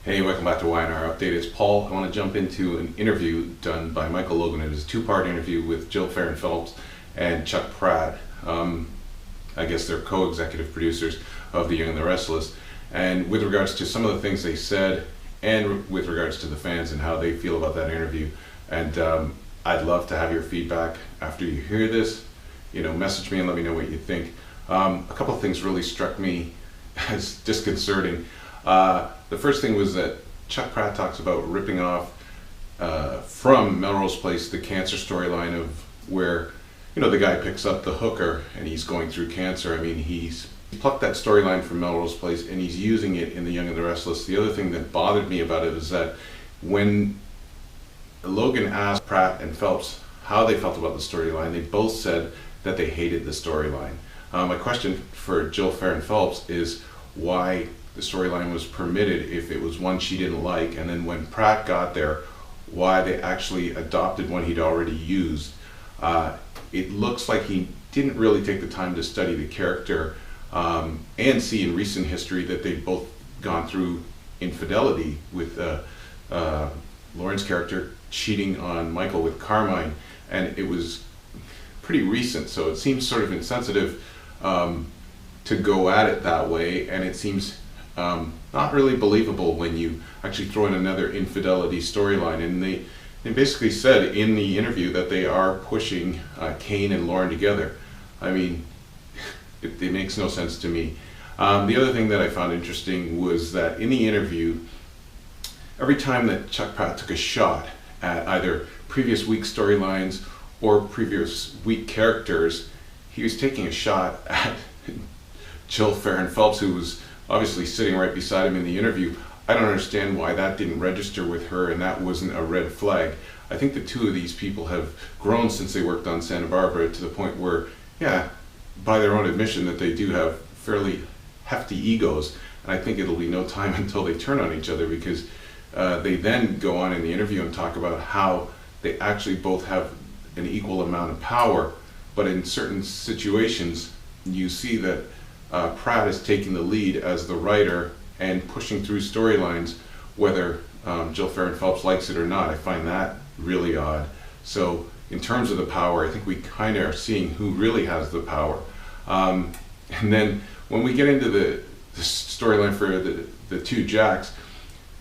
Hey, welcome back to Y&R Update. It's Paul. I want to jump into an interview done by Michael Logan. It was a two-part interview with Farren, Phelps and Chuck Pratt. I guess they're co-executive producers of the Young and The Restless. And with regards to some of the things they said, and with regards to the fans and how they feel about that interview. And I'd love to have your feedback after you hear this. Message me and let me know what you think. A couple of things really struck me as disconcerting. The first thing was that Chuck Pratt talks about ripping off from Melrose Place the cancer storyline of where the guy picks up the hooker and he's going through cancer. I mean, he's plucked that storyline from Melrose Place and he's using it in The Young and the Restless. The other thing that bothered me about it is that when Logan asked Pratt and Phelps how they felt about the storyline, they both said that they hated the storyline. My question for Farren Phelps is why the storyline was permitted if it was one she didn't like, and then when Pratt got there, why they actually adopted one he'd already used. It looks like he didn't really take the time to study the character and see in recent history that they've both gone through infidelity with Lauren's character cheating on Michael with Carmine, and it was pretty recent, so it seems sort of insensitive to go at it that way, and it seems not really believable when you actually throw in another infidelity storyline. And they basically said in the interview that they are pushing Kane and Lauren together. I mean, it makes no sense to me. The other thing that I found interesting was that in the interview, every time that Chuck Pratt took a shot at either previous week storylines or previous week characters, he was taking a shot at Farren Phelps, who was obviously sitting right beside him in the interview. I don't understand why that didn't register with her and that wasn't a red flag. I think the two of these people have grown since they worked on Santa Barbara to the point where, yeah, by their own admission, that they do have fairly hefty egos. And I think it'll be no time until they turn on each other, because they then go on in the interview and talk about how they actually both have an equal amount of power, but in certain situations you see that Pratt is taking the lead as the writer and pushing through storylines, whether Farren Phelps likes it or not. I find that really odd. So in terms of the power, I think we kind of are seeing who really has the power. And then when we get into the storyline for the two Jacks,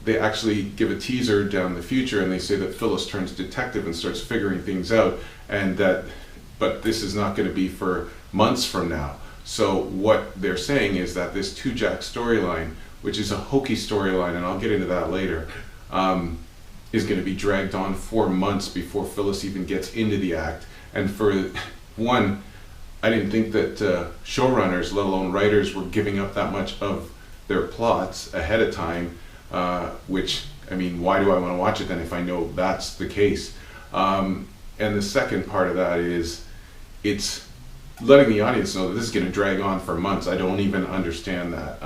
they actually give a teaser down the future and they say that Phyllis turns detective and starts figuring things out, but this is not going to be for months from now. So what they're saying is that this two Jack storyline, which is a hokey storyline, and I'll get into that later, is going to be dragged on for months before Phyllis even gets into the act. And for one, I didn't think that showrunners, let alone writers, were giving up that much of their plots ahead of time, which, I mean, why do I want to watch it then if I know that's the case? And the second part of that is it's letting the audience know that this is going to drag on for months. I don't even understand that.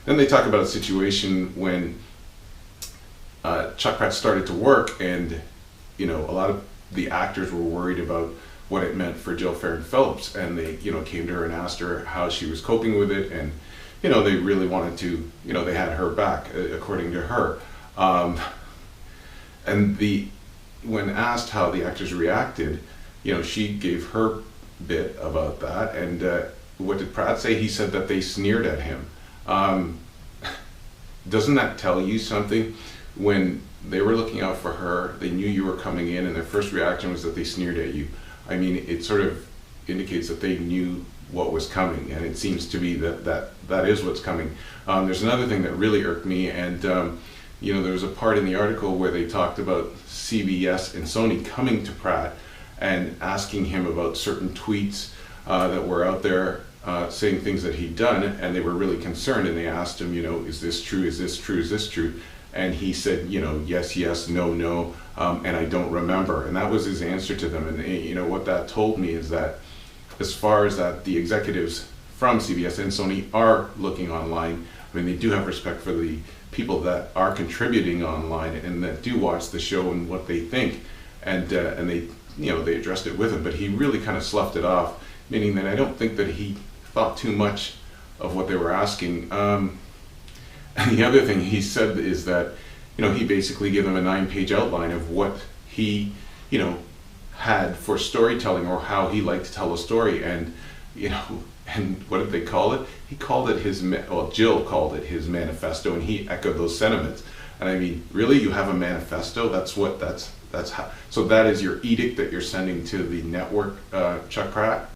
Then they talk about a situation when Chuck Pratt started to work, and a lot of the actors were worried about what it meant for Farren Phelps, and they came to her and asked her how she was coping with it, and they really wanted to, they had her back, according to her. And when asked how the actors reacted, she gave her bit about that. And what did Pratt say? He said that they sneered at him. Doesn't that tell you something? When they were looking out for her, they knew you were coming in, and their first reaction was that they sneered at you. I mean, it sort of indicates that they knew what was coming, and it seems to be that is what's coming. There's another thing that really irked me, and there was a part in the article where they talked about CBS and Sony coming to Pratt and asking him about certain tweets that were out there saying things that he'd done, and they were really concerned, and they asked him, is this true, is this true, is this true? And he said, yes, yes, no, no, and I don't remember. And that was his answer to them. And what that told me is that as far as that the executives from CBS and Sony are looking online, I mean, they do have respect for the people that are contributing online and that do watch the show and what they think, and they they addressed it with him, but he really kind of sloughed it off, meaning that I don't think that he thought too much of what they were asking. And the other thing he said is that, he basically gave them a 9-page outline of what he, had for storytelling, or how he liked to tell a story. And, and what did they call it? He called it Jill called it his manifesto, and he echoed those sentiments. And I mean, really, you have a manifesto? That's how, so that is your edict that you're sending to the network, Chuck Pratt?